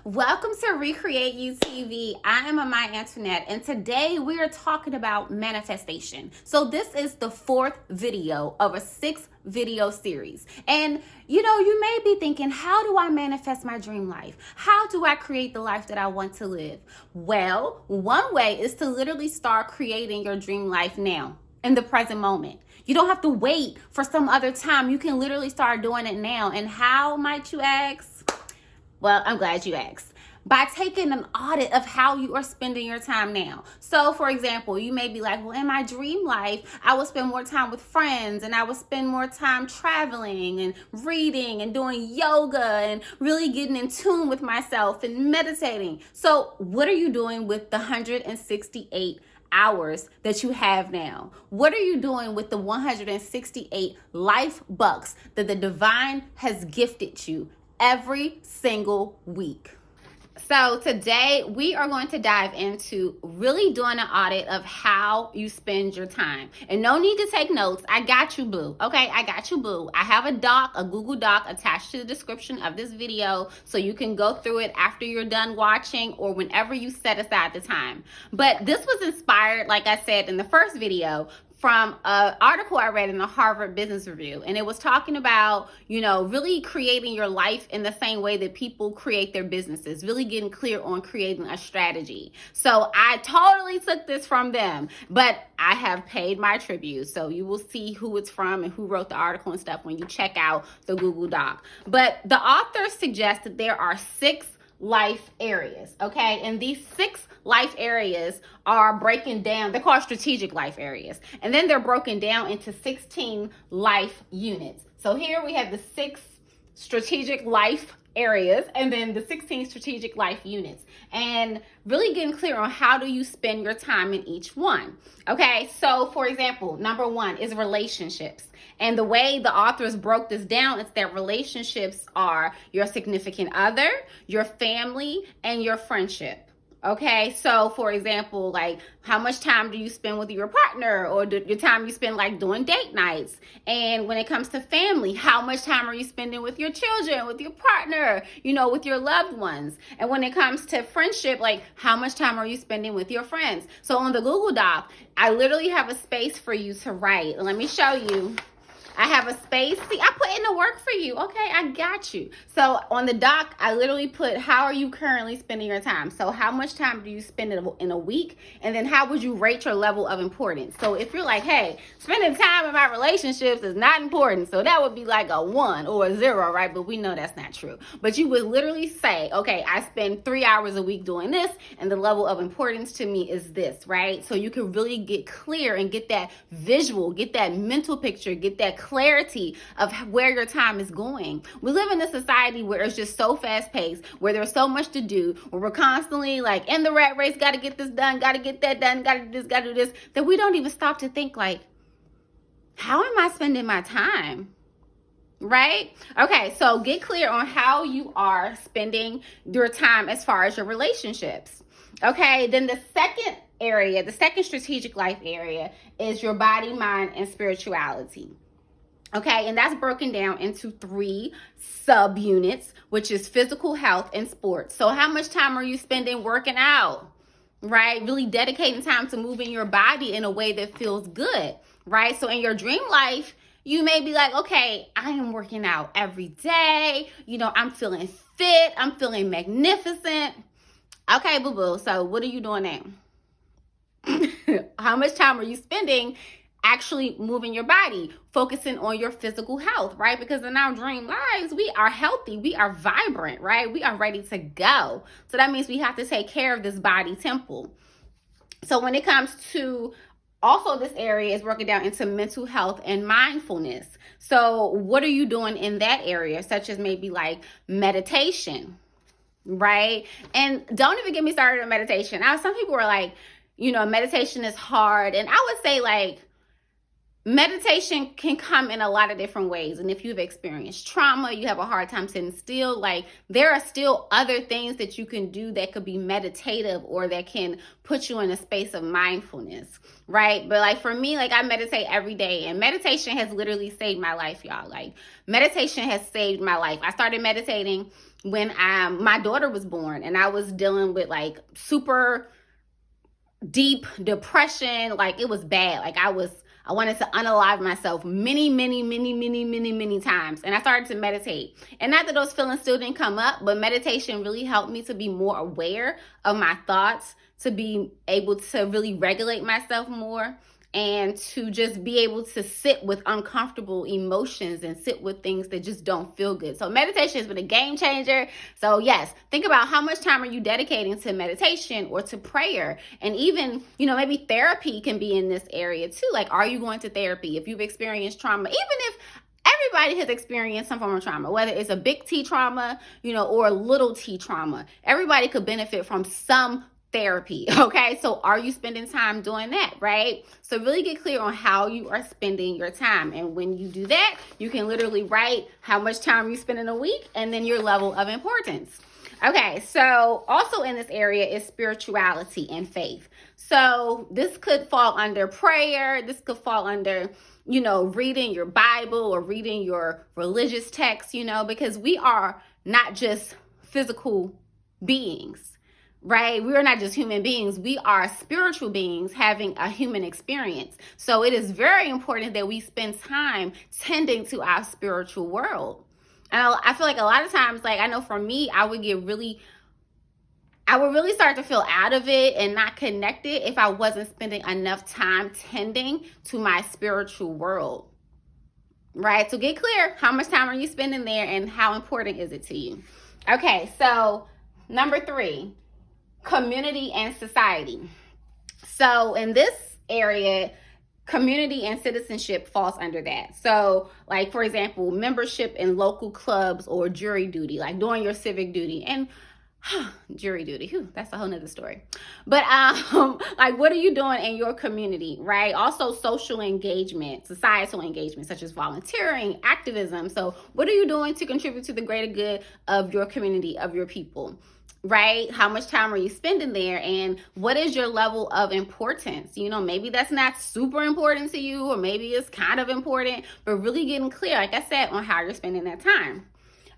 Welcome to Recreate You TV. I am Amaya Antoinette, and today we are talking about manifestation. So this is the fourth video of a 6-video series. And you may be thinking, how do I manifest my dream life? How do I create the life that I want to live? Well, one way is to literally start creating your dream life now, in the present moment. You don't have to wait for some other time. You can literally start doing it now. And how, might you ask? Well, I'm glad you asked. By taking an audit of how you are spending your time now. So, for example, you may be like, well, in my dream life, I would spend more time with friends and I would spend more time traveling and reading and doing yoga and really getting in tune with myself and meditating. So, what are you doing with the 168 hours that you have now? What are you doing with the 168 life bucks that the divine has gifted you every single week? So today we are going to dive into really doing an audit of how you spend your time. And no need to take notes. I got you, boo. Okay, I got you, boo. I have a Google Doc attached to the description of this video so you can go through it after you're done watching or whenever you set aside the time. But this was inspired, like I said in the first video, from an article I read in the Harvard Business Review. And it was talking about, really creating your life in the same way that people create their businesses, really getting clear on creating a strategy. So I totally took this from them, but I have paid my tribute. So you will see who it's from and who wrote the article and stuff when you check out the Google Doc. But the author suggests that there are 6 life areas, okay? And these 6 life areas are breaking down, they're called strategic life areas. And then they're broken down into 16 life units. So here we have the 6 strategic life areas and then the 16 strategic life units, and really getting clear on how do you spend your time in each one. Okay, so for example, number 1 is relationships. And the way the authors broke this down is that relationships are your significant other, your family, and your friendship. Okay, so for example, like how much time do you spend with your partner, or your time you spend like doing date nights? And when it comes to family, how much time are you spending with your children, with your partner, with your loved ones? And when it comes to friendship, like how much time are you spending with your friends? So on the Google Doc, I literally have a space for you to write. Let me show you. I have a space. See, I put in the work for you. Okay, I got you. So on the doc, I literally put, how are you currently spending your time? So how much time do you spend in a week? And then how would you rate your level of importance? So if you're like, hey, spending time in my relationships is not important, so that would be like a 1 or a 0, right? But we know that's not true. But you would literally say, okay, I spend 3 hours a week doing this, and the level of importance to me is this, right? So you can really get clear and get that visual, get that mental picture, get that clarity of where your time is going. We live in a society where it's just so fast paced, where there's so much to do, where we're constantly like in the rat race, got to get this done, got to get that done, got to do this, got to do this, that we don't even stop to think like, how am I spending my time? Right? Okay, so get clear on how you are spending your time as far as your relationships. Okay, then the second area, the second strategic life area is your body, mind, and spirituality. Okay, and that's broken down into 3 subunits, which is physical health and sports. So how much time are you spending working out? Right? Really dedicating time to moving your body in a way that feels good, right? So in your dream life, you may be like, okay, I am working out every day. I'm feeling fit. I'm feeling magnificent. Okay, boo-boo. So what are you doing now? How much time are you spending actually moving your body, focusing on your physical health, right? Because in our dream lives, we are healthy, we are vibrant, right? We are ready to go. So that means we have to take care of this body temple. So when it comes to also, this area is broken down into mental health and mindfulness. So what are you doing in that area, such as maybe like meditation, right? And don't even get me started on meditation. Now, some people are like, meditation is hard. And I would say like, meditation can come in a lot of different ways. And if you've experienced trauma, you have a hard time sitting still, like there are still other things that you can do that could be meditative or that can put you in a space of mindfulness, right? But like for me, like I meditate every day, and meditation has literally saved my life, y'all. Like meditation has saved my life. I started meditating when my daughter was born, and I was dealing with like super deep depression. Like it was bad. Like I wanted to unalive myself many times. And I started to meditate. And not that those feelings still didn't come up, but meditation really helped me to be more aware of my thoughts, to be able to really regulate myself more, and to just be able to sit with uncomfortable emotions and sit with things that just don't feel good. So meditation has been a game changer. So yes, think about how much time are you dedicating to meditation or to prayer. And even, maybe therapy can be in this area too. Like, are you going to therapy? If you've experienced trauma, even if everybody has experienced some form of trauma, whether it's a big T trauma, or a little T trauma, everybody could benefit from some therapy. Okay. So are you spending time doing that? Right. So really get clear on how you are spending your time. And when you do that, you can literally write how much time you spend in a week and then your level of importance. Okay. So also in this area is spirituality and faith. So this could fall under prayer. This could fall under, reading your Bible or reading your religious text, because we are not just physical beings. Right? We are not just human beings. We are spiritual beings having a human experience. So it is very important that we spend time tending to our spiritual world. And I feel like a lot of times, like I know for me, I would really start to feel out of it and not connected if I wasn't spending enough time tending to my spiritual world. Right? So get clear. How much time are you spending there and how important is it to you? Okay. So number 3. Community and society. So in this area, community and citizenship falls under that. So like, for example, membership in local clubs or jury duty, like doing your civic duty. And jury duty, that's a whole nother story. But like, what are you doing in your community, right? Also social engagement, societal engagement, such as volunteering, activism. So what are you doing to contribute to the greater good of your community, of your people? Right? How much time are you spending there? And what is your level of importance? Maybe that's not super important to you, or maybe it's kind of important, but really getting clear, like I said, on how you're spending that time.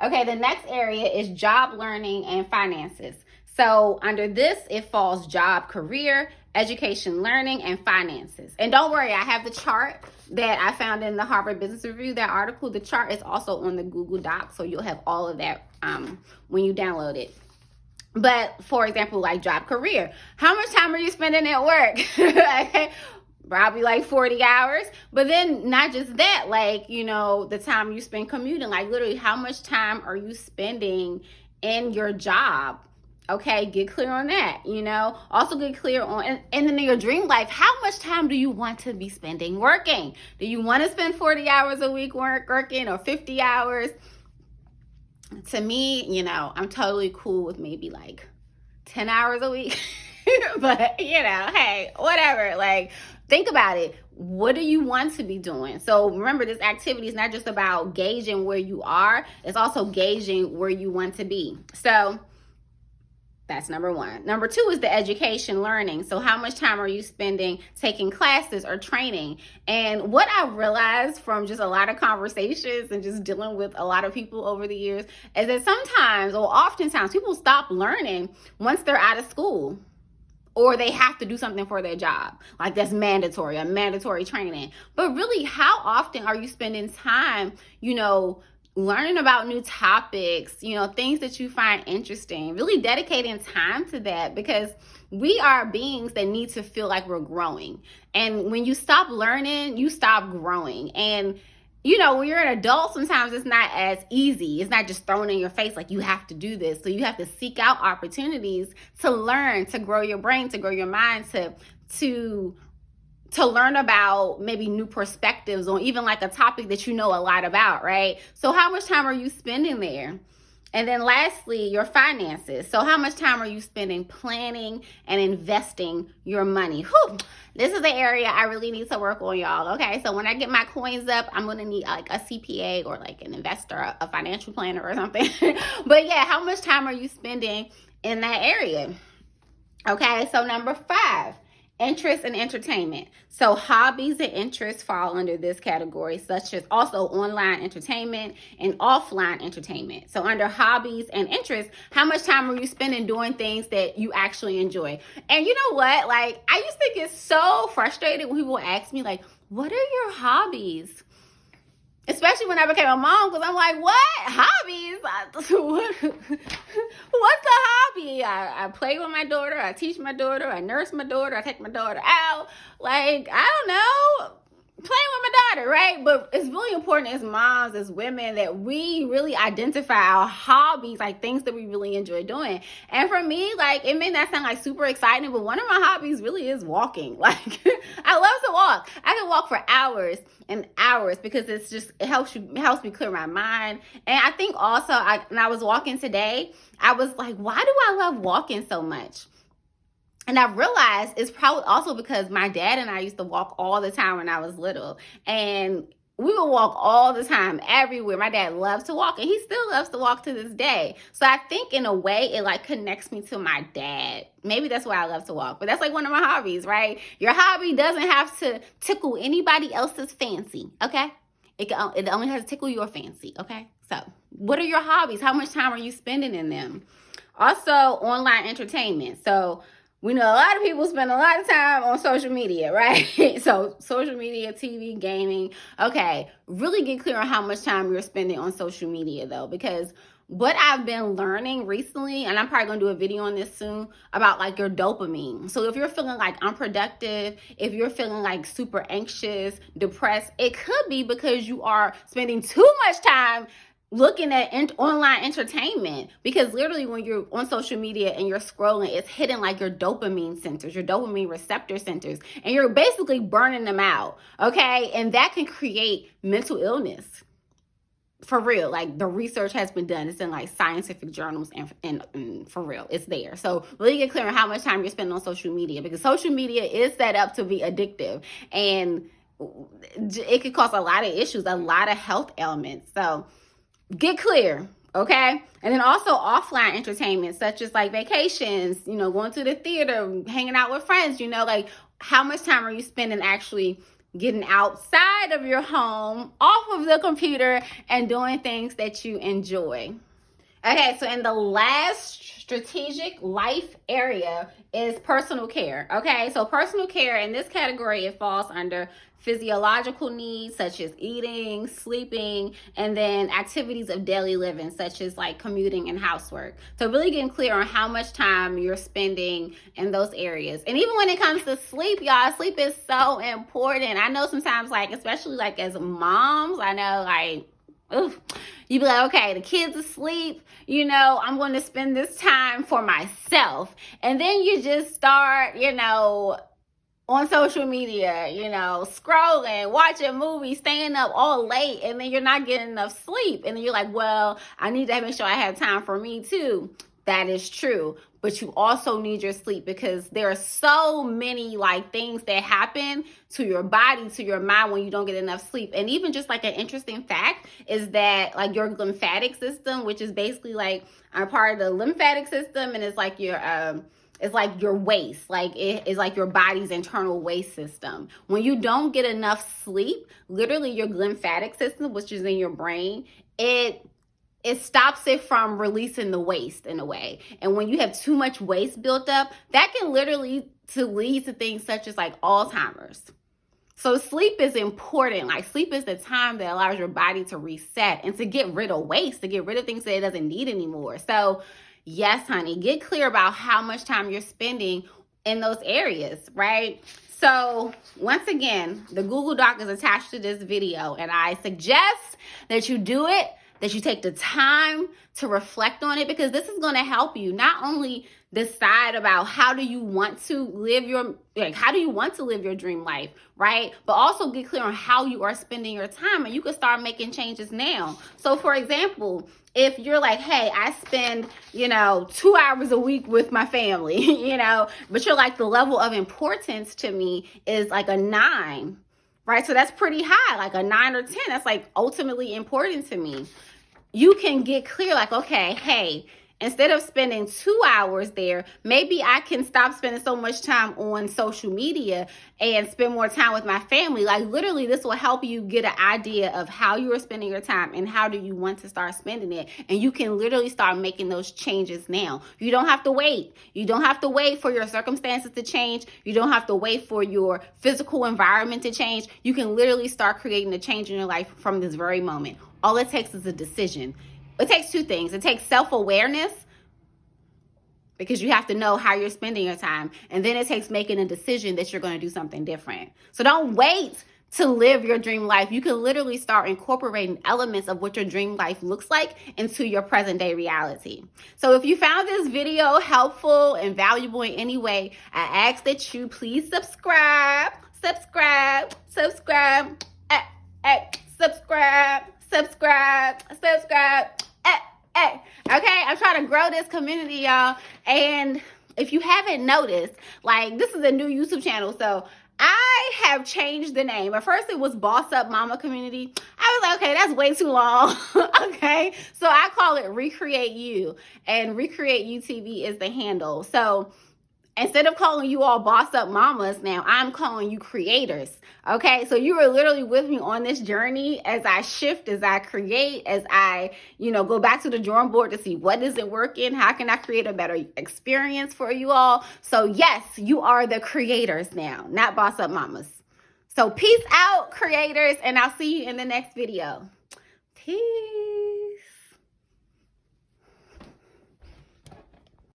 Okay, the next area is job learning and finances. So under this, it falls job, career, education, learning, and finances. And don't worry, I have the chart that I found in the Harvard Business Review, that article. The chart is also on the Google Doc, so you'll have all of that when you download it. But for example, like job, career, how much time are you spending at work? Probably like 40 hours. But then not just that, like, the time you spend commuting, like literally how much time are you spending in your job? Okay, get clear on that, Also get clear on, and in your dream life, how much time do you want to be spending working? Do you want to spend 40 hours a week working, or 50 hours? To me, I'm totally cool with maybe like 10 hours a week. But, hey, whatever. Like, think about it. What do you want to be doing? So remember, this activity is not just about gauging where you are. It's also gauging where you want to be. So that's number 1. Number 2 is the education, learning. So how much time are you spending taking classes or training? And what I've realized from just a lot of conversations and just dealing with a lot of people over the years is that sometimes, or oftentimes, people stop learning once they're out of school, or they have to do something for their job. Like that's mandatory, a mandatory training. But really, how often are you spending time, learning about new topics, things that you find interesting, really dedicating time to that, because we are beings that need to feel like we're growing. And when you stop learning, you stop growing. And, when you're an adult, sometimes it's not as easy. It's not just thrown in your face like you have to do this. So you have to seek out opportunities to learn, to grow your brain, to grow your mind, to learn about maybe new perspectives on even like a topic that you know a lot about, right? So how much time are you spending there? And then lastly, your finances. So how much time are you spending planning and investing your money? Whew. This is the area I really need to work on, y'all. Okay, so when I get my coins up, I'm gonna need like a CPA or like an investor, a financial planner or something. But yeah, how much time are you spending in that area? Okay, so number 5, interest and entertainment. So hobbies and interests fall under this category, such as also online entertainment and offline entertainment. So under hobbies and interests, how much time are you spending doing things that you actually enjoy? And you know what? Like, I used to get so frustrated when people ask me, like, what are your hobbies? Especially when I became a mom, because I'm like, what? Hobbies? What's a hobby? I play with my daughter. I teach my daughter. I nurse my daughter. I take my daughter out. Like, I don't know. Playing with my daughter, right? But it's really important as moms, as women, that we really identify our hobbies, like things that we really enjoy doing. And for me, like, it may not sound like super exciting, but one of my hobbies really is walking. Like, I love to walk. I can walk for hours and hours because it helps me clear my mind. And I think also, when I was walking today, I was like, why do I love walking so much? And I realized it's probably also because my dad and I used to walk all the time when I was little. And we would walk all the time, everywhere. My dad loves to walk, and he still loves to walk to this day. So I think in a way, it like connects me to my dad. Maybe that's why I love to walk. But that's like one of my hobbies, right? Your hobby doesn't have to tickle anybody else's fancy, okay? It only has to tickle your fancy, okay? So what are your hobbies? How much time are you spending in them? Also, online entertainment. So we know a lot of people spend a lot of time on social media, right? So social media, TV, gaming. Okay, really get clear on how much time you're spending on social media though, because what I've been learning recently, and I'm probably gonna do a video on this soon, about like your dopamine. So if you're feeling like unproductive, if you're feeling like super anxious, depressed, it could be because you are spending too much time looking at online entertainment, because literally when you're on social media and you're scrolling, it's hitting like your dopamine centers, your dopamine receptor centers, and you're basically burning them out, okay? And that can create mental illness. For real, like the research has been done. It's in like scientific journals and for real, it's there. So really get clear on how much time you're spending on social media, because social media is set up to be addictive, and it could cause a lot of issues, a lot of health ailments. So get clear, okay? And then also offline entertainment, such as like vacations, going to the theater, hanging out with friends, like how much time are you spending actually getting outside of your home, off of the computer, and doing things that you enjoy? Okay, so in the last strategic life area is personal care. Okay, so personal care, in this category, it falls under physiological needs such as eating, sleeping, and then activities of daily living such as like commuting and housework. So really getting clear on how much time you're spending in those areas. And even when it comes to sleep, y'all, sleep is so important. I know sometimes, like, especially like as moms, I know like, oof, you be like, okay, the kids asleep, I'm going to spend this time for myself. And then you just start, on social media, scrolling, watching movies, staying up all late, and then you're not getting enough sleep. And then you're like, well, I need to make sure I have time for me too. That is true. But you also need your sleep, because there are so many like things that happen to your body, to your mind when you don't get enough sleep. And even just like an interesting fact is that like your lymphatic system, which is basically like a part of the lymphatic system, and it's like your waste, like it is like your body's internal waste system. When you don't get enough sleep, literally your lymphatic system, which is in your brain, it stops it from releasing the waste in a way. And when you have too much waste built up, that can literally lead to things such as like Alzheimer's. So sleep is important. Like sleep is the time that allows your body to reset and to get rid of waste, to get rid of things that it doesn't need anymore. So yes, honey, get clear about how much time you're spending in those areas, right? So once again, the Google Doc is attached to this video, and I suggest that you do it that you take the time to reflect on it, because this is going to help you not only decide about how do you want to live your dream life, right? But also get clear on how you are spending your time, and you can start making changes now. So for example, if you're like, hey, I spend, 2 hours a week with my family, but you're like, the level of importance to me is like a 9, right? So that's pretty high, like a 9 or 10. That's like ultimately important to me. You can get clear, like, okay, hey, instead of spending 2 hours there, maybe I can stop spending so much time on social media and spend more time with my family. Like literally, this will help you get an idea of how you are spending your time and how do you want to start spending it. And you can literally start making those changes now. You don't have to wait. You don't have to wait for your circumstances to change. You don't have to wait for your physical environment to change. You can literally start creating a change in your life from this very moment. All it takes is a decision. It takes 2 things. It takes self-awareness, because you have to know how you're spending your time. And then it takes making a decision that you're going to do something different. So don't wait to live your dream life. You can literally start incorporating elements of what your dream life looks like into your present day reality. So if you found this video helpful and valuable in any way, I ask that you please subscribe. Okay, I'm trying to grow this community, y'all. And if you haven't noticed, like, this is a new YouTube channel, so I have changed the name. At first it was Boss Up Mama Community. I was like, okay, that's way too long. Okay, so I call it Recreate You, and Recreate You TV is the handle. So instead of calling you all boss up mamas, now I'm calling you creators. Okay, so you are literally with me on this journey as I shift, as I create, as I, go back to the drawing board to see what isn't working. How can I create a better experience for you all? So yes, you are the creators now, not boss up mamas. So peace out, creators, and I'll see you in the next video. Peace.